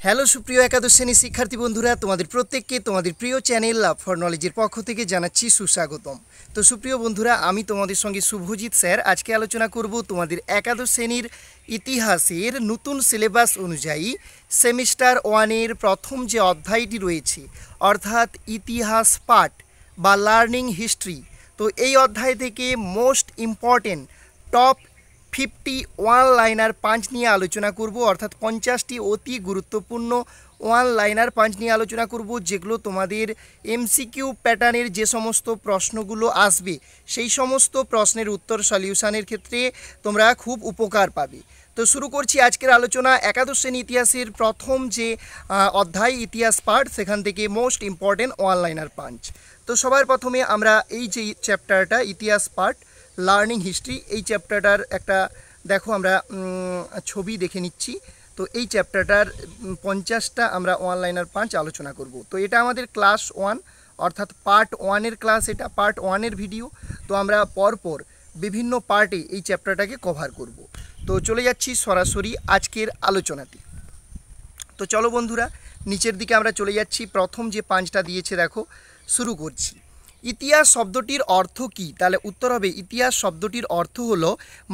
Hello সুপ্রিয় একাদশ শ্রেণীর শিক্ষার্থী বন্ধুরা, তোমাদের প্রত্যেককে তোমাদের প্রিয় চ্যানেল লাভ ফর নলেজের পক্ষ থেকে জানাচ্ছি সুস্বাগতম। তো সুপ্রিয় বন্ধুরা, আমি তোমাদের সঙ্গে শুভজিৎ স্যার আজকে আলোচনা করব তোমাদের একাদশ শ্রেণীর ইতিহাসের নতুন সিলেবাস অনুযায়ী সেমিস্টার ওয়ানের প্রথম যে অধ্যায়টি রয়েছে অর্থাৎ ইতিহাস পাঠ বা লার্নিং হিস্ট্রি। তো এই অধ্যায় থেকে মোস্ট ইম্পর্টেন্ট টপ 51 লাইনার পাঁচ নিয়ে আলোচনা করব, অর্থাৎ 50টি অতি গুরুত্বপূর্ণ ওয়ান লাইনার পাঁচ নিয়ে আলোচনা করব, যেগুলো তোমাদের এমসিকিউ প্যাটার্নের যে সমস্ত প্রশ্নগুলো আসবে সেই সমস্ত প্রশ্নের উত্তর সলিউশনের ক্ষেত্রে তোমরা খুব উপকার পাবে। তো শুরু করছি আজকের আলোচনা। একাদশ শ্রেণী ইতিহাসের প্রথম যে অধ্যায় ইতিহাস পাঠ, সেখান থেকে মোস্ট ইম্পর্টেন্ট ওয়ান লাইনার পাঁচ। তো সবার প্রথমে আমরা এই যে চ্যাপ্টারটা ইতিহাস পাঠ লার্নিং হিস্ট্রি, এই চ্যাপ্টারটার একটা দেখো আমরা ছবি দেখে নিচ্ছি। তো এই চ্যাপ্টারটার 50টা আমরা ওয়ান লাইনার পাঁচ আলোচনা করব। তো এটা আমাদের ক্লাস 1 অর্থাৎ পার্ট 1-এর ক্লাস, এটা পার্ট 1-এর ভিডিও। তো আমরা পরপর বিভিন্ন পার্টে এই চ্যাপ্টারটাকে কভার করব। তো চলে যাচ্ছি সরাসরি আজকের আলোচনাতে। তো চলো বন্ধুরা, নিচের দিকে আমরা চলে যাচ্ছি। প্রথম যে পাঁচটা দিয়েছে দেখো, শুরু করছি। ইতিহাস শব্দটির অর্থ কী? তাহলে উত্তর হবে ইতিহাস শব্দটির অর্থ হলো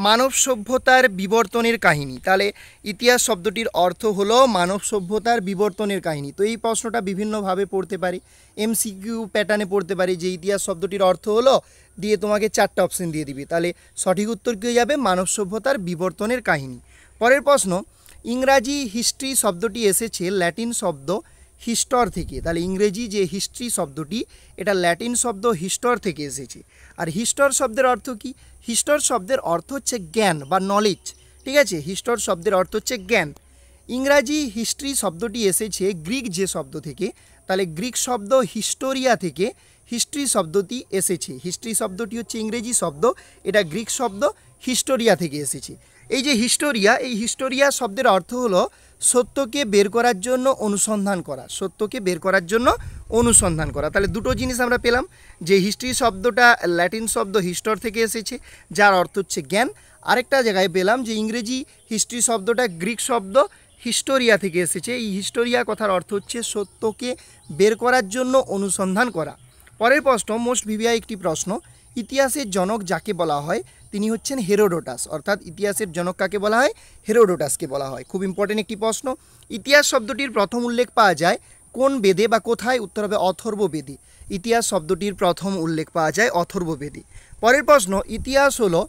মানব সভ্যতার বিবর্তনের কাহিনী। তাহলে ইতিহাস শব্দটির অর্থ হলো মানব সভ্যতার বিবর্তনের কাহিনী। তো এই প্রশ্নটা বিভিন্নভাবে পড়তে পারে, এমসিকিউ প্যাটার্নে পড়তে পারে যে ইতিহাস শব্দটির অর্থ হলো, দিয়ে তোমাকে 4টা অপশন দিয়ে দিবে। তাহলে সঠিক উত্তর কী হয়ে যাবে? মানব সভ্যতার বিবর্তনের কাহিনী। পরের প্রশ্ন, ইংরাজি হিস্ট্রি শব্দটি এসেছে ল্যাটিন শব্দ হিস্টর থেকে। তাহলে ইংরেজি যে হিস্ট্রি শব্দটি, এটা ল্যাটিন শব্দ হিস্টর থেকে এসেছে। আর হিস্টর শব্দের অর্থ কি? হিস্টর শব্দের অর্থ হচ্ছে জ্ঞান বা নলেজ, ঠিক আছে? হিস্টর শব্দের অর্থ হচ্ছে জ্ঞান। ইংরাজি হিস্ট্রি শব্দটি এসেছে গ্রিক যে শব্দ থেকে, তাহলে গ্রিক শব্দ হিস্টোরিয়া থেকে হিস্ট্রি শব্দটি এসেছে। হিস্ট্রি শব্দটি হচ্ছে ইংরেজি শব্দ, এটা গ্রিক শব্দ হিস্টোরিয়া থেকে এসেছে। এই যে হিস্টোরিয়া, এই হিস্টোরিয়া শব্দের অর্থ হলো সত্যকে বের করার জন্য অনুসন্ধান করা, সত্যকে বের করার জন্য অনুসন্ধান করা। তাহলে দুটো জিনিস আমরা পেলাম, যে হিস্ট্রি শব্দটা ল্যাটিন শব্দ হিস্টর থেকে এসেছে, যার অর্থ হচ্ছে জ্ঞান। আরেকটা জায়গায় পেলাম যে ইংরেজি হিস্ট্রি শব্দটা গ্রিক শব্দ হিস্টোরিয়া থেকে এসেছে। এই হিস্টোরিয়া কথার অর্থ হচ্ছে সত্যকে বের করার জন্য অনুসন্ধান করা। পরের প্রশ্ন মোস্ট ভিভিআই একটি প্রশ্ন, ইতিহাসের জনক যাকে বলা হয় তিনি হচ্ছেন হেরোডোটাস। অর্থাৎ ইতিহাসের জনক কাকে বলা হয়? হেরোডোটাসকে বলা হয়। খুব ইম্পর্টেন্ট একটি প্রশ্ন। ইতিহাস শব্দটির প্রথম উল্লেখ পাওয়া যায় কোন বেদে বা কোথায়? উত্তর হবে অথর্ব বেদে। ইতিহাস শব্দটির প্রথম উল্লেখ পাওয়া যায় অথর্ব বেদে। পরের প্রশ্ন, ইতিহাস হলো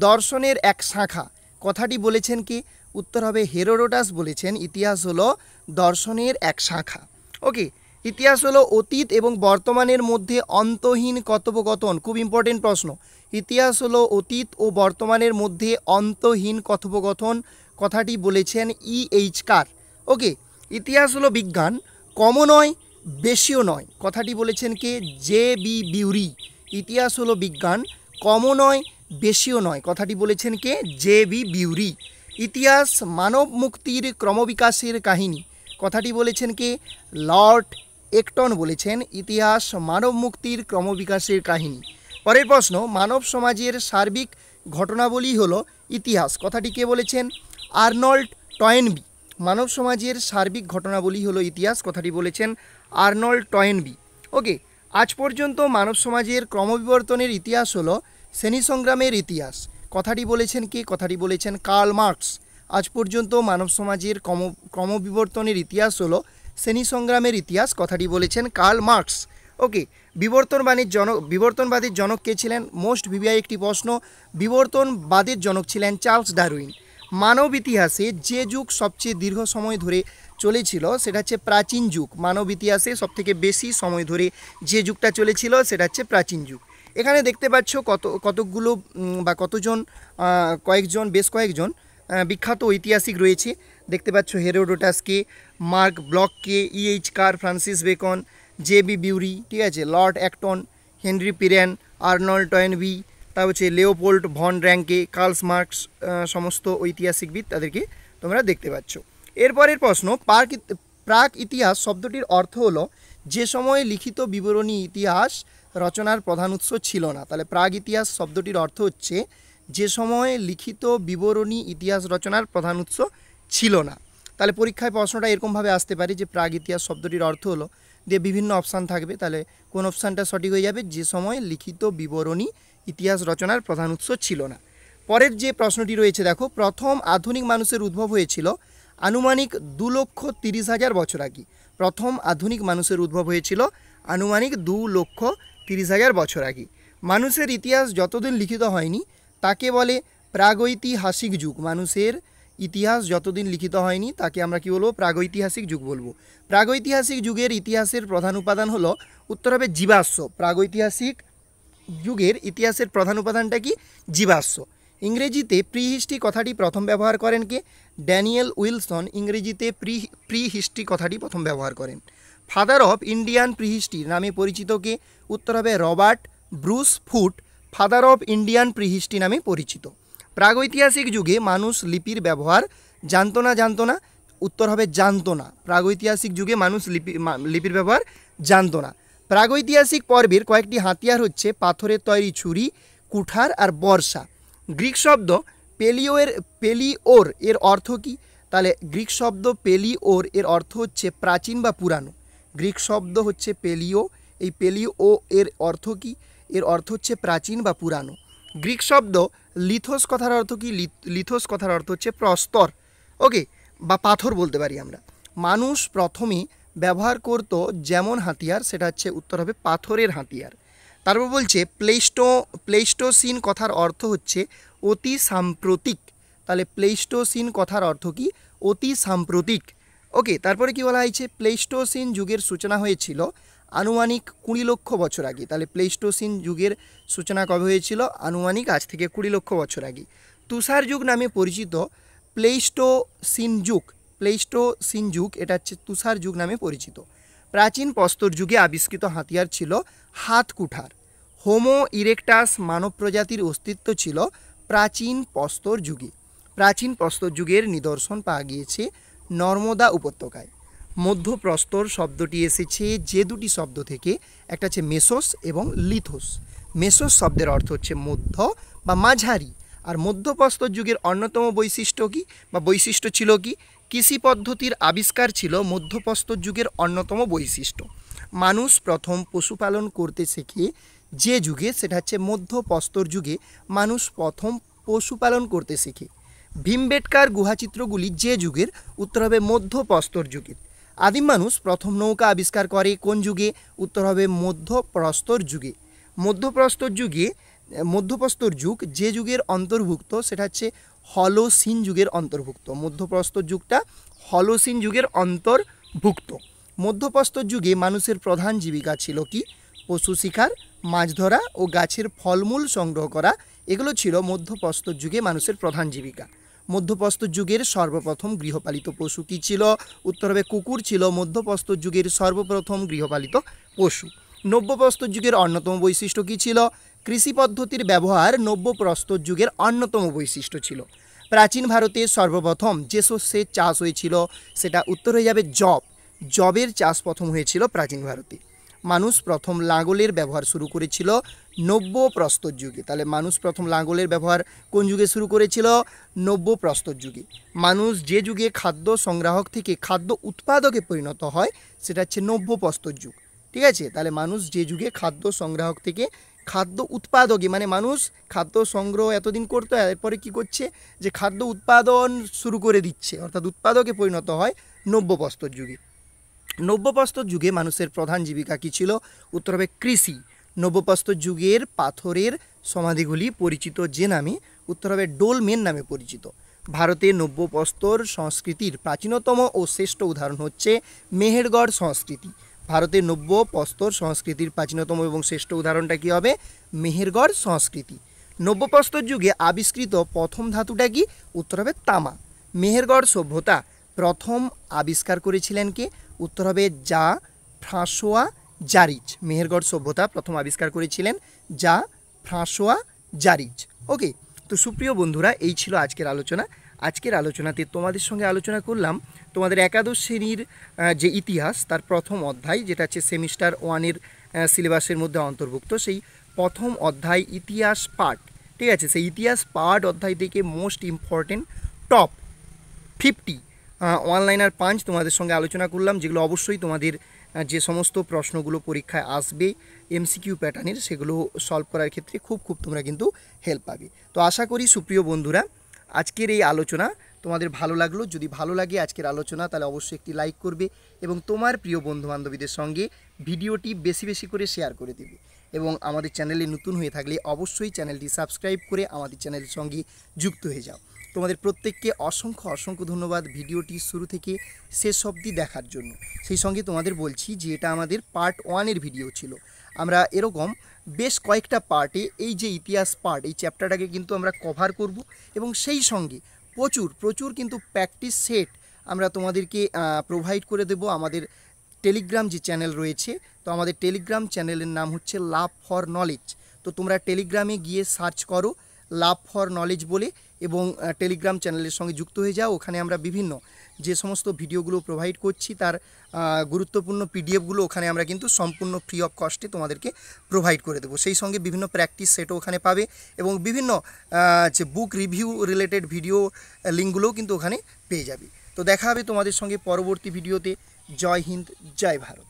দর্শনের এক শাখা, কথাটি বলেছেন কি? উত্তর হবে হেরোডোটাস বলেছেন ইতিহাস হলো দর্শনের এক শাখা। ওকে, ইতিহাস হলো অতীত এবং বর্তমানের মধ্যে অন্তহীন কথোপকথন। খুব ইম্পর্টেন্ট প্রশ্ন। ইতিহাস হলো অতীত ও বর্তমানের মধ্যে অন্তহীন কথোপকথন, কথাটি বলেছেন E.H. কার। ওকে, ইতিহাস হলো বিজ্ঞান, কমও নয় বেশিও নয়, কথাটি বলেছেন কে? J.B. বিউরি। ইতিহাস হলো বিজ্ঞান, কমও নয় বেশিও নয়, কথাটি বলেছেন কে? J.B. বিউরি। ইতিহাস মানব মুক্তির ক্রমবিকাশের কাহিনী, কথাটি বলেছেন কে? লর্ড একটন বলেছেন ইতিহাস মানব মুক্তির ক্রমবিকাশের কাহিনী। পরের প্রশ্ন, মানব সমাজের সার্বিক ঘটনাবলী হলো ইতিহাস, কথাটি কে বলেছেন? Arnold Toynbee. মানব সমাজের সার্বিক ঘটনাবলী হলো ইতিহাস, কথাটি বলেছেন আর্নল্ড টয়েনবি। ওকে, আজ পর্যন্ত মানব সমাজের ক্রমবিবর্তনের ইতিহাস হলো শ্রেণী সংগ্রামের ইতিহাস, কথাটি বলেছেন কে? কথাটি বলেছেন কার্ল মার্কস। আজ পর্যন্ত মানব সমাজের ক্রমবিবর্তনের ইতিহাস হলো শ্রেণী সংগ্রামের ইতিহাস, কথাটি বলেছেন কার্ল মার্কস। ওকে, বিবর্তনবাদের জনক কে ছিলেন? মোস্ট ভিভিআই একটি প্রশ্ন। বিবর্তনবাদের জনক ছিলেন চার্লস ডারউইন। মানব ইতিহাসে যে যুগ সবচেয়ে দীর্ঘ সময় ধরে চলেছিল সেটা হচ্ছে প্রাচীন যুগ। মানব ইতিহাসে সবথেকে বেশি সময় ধরে যে যুগটা চলেছিল সেটা হচ্ছে প্রাচীন যুগ। এখানে দেখতে পাচ্ছ কতগুলো বা বেশ কয়েকজন বিখ্যাত ঐতিহাসিক রয়েছে। দেখতে পাচ্ছ হেরোডোটাসকে, মার্ক ব্লককে, E.H. Carr, Francis Bacon, J.B. Bury, ঠিক আছে, Lord Acton, Henri Pirenne, Arnold Toynbee, তারপর হচ্ছে Leopold von Ranke, Karl Marx, সমস্ত ঐতিহাসিকবিদ, তাদেরকে তোমরা দেখতে পাচ্ছ। এরপরের প্রশ্ন, প্রাক ইতিহাস শব্দটির অর্থ হলো যে সময়ে লিখিত বিবরণী ইতিহাস রচনার প্রধান উৎস ছিল না। তাহলে প্রাক ইতিহাস শব্দটির অর্থ হচ্ছে যে সময়ে লিখিত বিবরণী ইতিহাস রচনার প্রধান উৎস ছিল না। তাহলে পরীক্ষায় প্রশ্নটা এরকমভাবে আসতে পারে যে প্রাগ ইতিহাস শব্দটির অর্থ হলো, দিয়ে বিভিন্ন অপশান থাকবে, তাহলে কোন অপশানটা সঠিক হয়ে যাবে, যে সময় লিখিত বিবরণী ইতিহাস রচনার প্রধান উৎস ছিল না। পরের যে প্রশ্নটি রয়েছে দেখো, প্রথম আধুনিক মানুষের উদ্ভব হয়েছিল আনুমানিক 2,30,000 বছর আগে। প্রথম আধুনিক মানুষের উদ্ভব হয়েছিল আনুমানিক 2,30,000 বছর আগে। মানুষের ইতিহাস যতদিন লিখিত হয়নি তাকে বলে প্রাগৈতিহাসিক যুগ। মানুষের ইতিহাস যতদিন লিখিত হয়নি তাকে আমরা কি বলবো, প্রাগৈতিহাসিক যুগ বলবো। প্রাগৈতিহাসিক যুগের ইতিহাসের প্রধান উপাদান হলো, উত্তর হবে জীবাশ্ম। প্রাগৈতিহাসিক যুগের ইতিহাসের প্রধান উপাদানটা কি, জীবাশ্ম। ইংরেজিতে প্রিহিস্ট্রি কথাটি প্রথম ব্যবহার করেন কে, ড্যানিয়েল উইলসন ইংরেজিতে প্রিহিস্ট্রি কথাটি প্রথম ব্যবহার করেন। ফাদার অফ ইন্ডিয়ান প্রিহিস্ট্রি নামে পরিচিত কে, উত্তর হবে Robert Bruce Foote father of Indian prehistory নামে পরিচিত। প্রাগৈতিহাসিক যুগে মানুষ লিপির ব্যবহার জানতো না, উত্তর হবে জানতো না। প্রাগৈতিহাসিক যুগে মানুষ লিপির ব্যবহার জানতো না। প্রাগৈতিহাসিক পর্বের কয়েকটি হাতিয়ার হচ্ছে পাথরের তৈরি ছুরি, কুঠার আর বর্ষা। গ্রিক শব্দ পেলিওর এর অর্থ কি, তাহলে গ্রিক শব্দ পেলিওর এর অর্থ হচ্ছে প্রাচীন বা পুরানো। গ্রিক শব্দ হচ্ছে পেলিও, এই পেলিও এর অর্থ কি, এর অর্থ হচ্ছে প্রাচীন বা পুরানো। গ্রিক শব্দ লিথোস কথার অর্থ কি, লিথোস কথার অর্থ হচ্ছে প্রস্তর, ওকে, বা পাথর বলতে পারি আমরা। মানুষ প্রথমে ব্যবহার করত যেমন হাতিয়ার, সেটা হচ্ছে উত্তর হবে পাথরের হাতিয়ার। তারপর বলছে প্লেস্টোসিন কথার অর্থ হচ্ছে অতি সাম্প্রতিক। তাহলে প্লেস্টোসিন কথার অর্থ কি, অতি সাম্প্রতিক, ওকে। তারপরে কি বলা হয়েছে, প্লেস্টোসিন যুগের সূচনা হয়েছিল আনুমানিক 20 লক্ষ বছর আগে। তাহলে প্লেস্টোসিন যুগের সূচনা কবে হয়েছিল, আনুমানিক আজ থেকে 20 লক্ষ বছর আগে। তুষার যুগ নামে পরিচিত প্লেস্টোসিন যুগ এটা হচ্ছে তুষার যুগ নামে পরিচিত। প্রাচীন প্রস্তর যুগে আবিষ্কৃত হাতিয়ার ছিল হাত কুঠার। হোমো ইরেকটাস মানব প্রজাতির অস্তিত্ব ছিল প্রাচীন প্রস্তর যুগে। প্রাচীন প্রস্তর যুগের নিদর্শন পাওয়া গিয়েছে নর্মদা উপত্যকায়। মধ্যপ্রস্তর শব্দটি এসেছে যে দুটি শব্দ থেকে, একটা হচ্ছে মেসোস এবং লিথোস। মেসোস শব্দের অর্থ হচ্ছে মধ্য বা মাঝারি, আর মধ্যপ্রস্তর যুগের অন্যতম বৈশিষ্ট্য কি বা বৈশিষ্ট্য ছিল কি, কৃষি পদ্ধতির আবিষ্কার ছিল মধ্যপ্রস্তর যুগের অন্যতম বৈশিষ্ট্য। মানুষ প্রথম পশুপালন করতে শেখে যে যুগে, সেটা হচ্ছে মধ্যপ্রস্তর যুগে মানুষ প্রথম পশুপালন করতে শেখে। ভীমবেটকার গুহাচিত্রগুলি যে যুগের, উত্তর হবে মধ্যপ্রস্তর যুগের। আদিম মানুষ প্রথম নৌকা আবিষ্কার করে কোন যুগে, উত্তর হবে মধ্যপ্রস্তর যুগে। মধ্যপ্রস্তর যুগ যে যুগের অন্তর্ভুক্ত, সেটা হচ্ছে হলোসিন যুগের অন্তর্ভুক্ত। মধ্যপ্রস্তর যুগটা হলোসিন যুগের অন্তর্ভুক্ত। মধ্যপ্রস্তর যুগে মানুষের প্রধান জীবিকা ছিল কি, পশু শিকার, মাছ ধরা ও গাছের ফলমূল সংগ্রহ করা। এগুলো ছিল মধ্যপ্রস্তর যুগে মানুষের প্রধান জীবিকা। মধ্যপ্রস্তর যুগের সর্বপ্রথম গৃহপালিত পশু কী ছিল, উত্তর হবে কুকুর ছিল মধ্যপ্রস্তর যুগের সর্বপ্রথম গৃহপালিত পশু। নব্যপ্রস্তর যুগের অন্যতম বৈশিষ্ট্য কী ছিল, কৃষি পদ্ধতির ব্যবহার নব্যপ্রস্তর যুগের অন্যতম বৈশিষ্ট্য ছিল। প্রাচীন ভারতে সর্বপ্রথম যে শস্যের চাষ হয়েছিল, সেটা উত্তর হয়ে যাবে জবের চাষ প্রথম হয়েছিল প্রাচীন ভারতে। মানুষ প্রথম লাঙলের ব্যবহার শুরু করেছিল নব্যপ্রস্তর যুগে। তাহলে মানুষ প্রথম লাঙলের ব্যবহার কোন যুগে শুরু করেছিল, নব্যপ্রস্তর যুগে। মানুষ যে যুগে খাদ্য সংগ্রাহক থেকে খাদ্য উৎপাদকে পরিণত হয়, সেটা হচ্ছে নব্যপ্রস্তর যুগ, ঠিক আছে। তাহলে মানুষ যে যুগে খাদ্য সংগ্রাহক থেকে খাদ্য উৎপাদকে, মানে মানুষ খাদ্য সংগ্রহ এতদিন করতো, এরপরে কি করছে, যে খাদ্য উৎপাদন শুরু করে দিচ্ছে, অর্থাৎ উৎপাদকে পরিণত হয় নব্যপ্রস্তর যুগে। নব্যপ্রস্তর যুগে মানুষের প্রধান জীবিকা কী ছিল, উত্তর হবে কৃষি। নব্যপ্রস্তর যুগের পাথরের সমাধিগুলি পরিচিত যে নামে, উত্তর হবে ডোলমেন নামে পরিচিত। ভারতে নব্যপ্রস্তর সংস্কৃতির প্রাচীনতম ও শ্রেষ্ঠ উদাহরণ হচ্ছে মেহেরগড় সংস্কৃতি। ভারতের নব্যপ্রস্তর সংস্কৃতির প্রাচীনতম এবং শ্রেষ্ঠ উদাহরণটা কী হবে, মেহেরগড় সংস্কৃতি। নব্যপ্রস্তর যুগে আবিষ্কৃত প্রথম ধাতুটা কি, উত্তর হবে তামা। মেহেরগড় সভ্যতা প্রথম আবিষ্কার করেছিলেন কে, উত্তর হবে ফ্রাঁসোয়া জারিজ। মেহেরগড় সভ্যতা প্রথম আবিষ্কার করেছিলেন ফ্রাঁসোয়া জারিজ, ওকে। তো সুপ্রিয় বন্ধুরা, এই ছিল আজকের আলোচনা। আজকের আলোচনাতে তোমাদের সঙ্গে আলোচনা করলাম তোমাদের একাদশ শ্রেণীর যে ইতিহাস, তার প্রথম অধ্যায়, যেটা হচ্ছে সেমিস্টার 1-এর সিলেবাসের মধ্যে অন্তর্ভুক্ত, সেই প্রথম অধ্যায় ইতিহাস পার্ট, ঠিক আছে। সেই ইতিহাস পার্ট অধ্যায় থেকে most important top 50 one liner punch তোমাদের সঙ্গে আলোচনা করলাম, যেগুলো অবশ্যই তোমাদের যে সমস্ত প্রশ্নগুলো পরীক্ষায় আসবে এমসিকিউ প্যাটার্নের, সেগুলো সলভ করার ক্ষেত্রে খুব তোমরা কিন্তু হেল্প পাবে। তো আশা করি সুপ্রিয় বন্ধুরা আজকের এই আলোচনা তোমাদের ভালো লাগলো। যদি ভালো লাগে আজকের আলোচনা, তাহলে অবশ্যই একটি লাইক করবে এবং তোমার প্রিয় বন্ধুবান্ধবীদের সঙ্গে ভিডিওটি বেশি করে শেয়ার করে দেবে। এবং আমাদের চ্যানেলে নতুন হয়ে থাকলে অবশ্যই চ্যানেলটি সাবস্ক্রাইব করে আমাদের চ্যানেলের সঙ্গে যুক্ত হয়ে যাও। তোমাদের প্রত্যেককে অসংখ্য ধন্যবাদ ভিডিওটি শুরু থেকে শেষ অবধি দেখার জন্য। সেই সঙ্গে তোমাদের বলছি যে এটা আমাদের পার্ট 1-এর ভিডিও ছিল। আমরা এরকম বেশ কয়েকটা পার্টে এই যে ইতিহাস পার্ট, এই চ্যাপ্টারটাকে কিন্তু আমরা কভার করব এবং সেই সঙ্গে প্রচুর কিন্তু প্র্যাকটিস সেট আমরা তোমাদেরকে প্রোভাইড করে দেব আমাদের টেলিগ্রাম যে চ্যানেল রয়েছে। তো আমাদের টেলিগ্রাম চ্যানেলের নাম হচ্ছে লাভ ফর নলেজ। তো তোমরা টেলিগ্রামে গিয়ে সার্চ করো লাভ ফর নলেজ বলে এবং টেলিগ্রাম চ্যানেলের সঙ্গে যুক্ত হয়ে যাও। ওখানে আমরা বিভিন্ন যে সমস্ত ভিডিওগুলো প্রোভাইড করছি তার গুরুত্বপূর্ণ পিডিএফগুলো ওখানে আমরা কিন্তু সম্পূর্ণ ফ্রি অফ কস্টে তোমাদেরকে প্রোভাইড করে দেবো। সেই সঙ্গে বিভিন্ন প্র্যাকটিস সেটও ওখানে পাবে এবং বিভিন্ন যে বুক রিভিউ রিলেটেড ভিডিও লিঙ্কগুলোও কিন্তু ওখানে পেয়ে যাবে। তো দেখা হবে তোমাদের সঙ্গে পরবর্তী ভিডিওতে। জয় হিন্দ, জয় ভারত।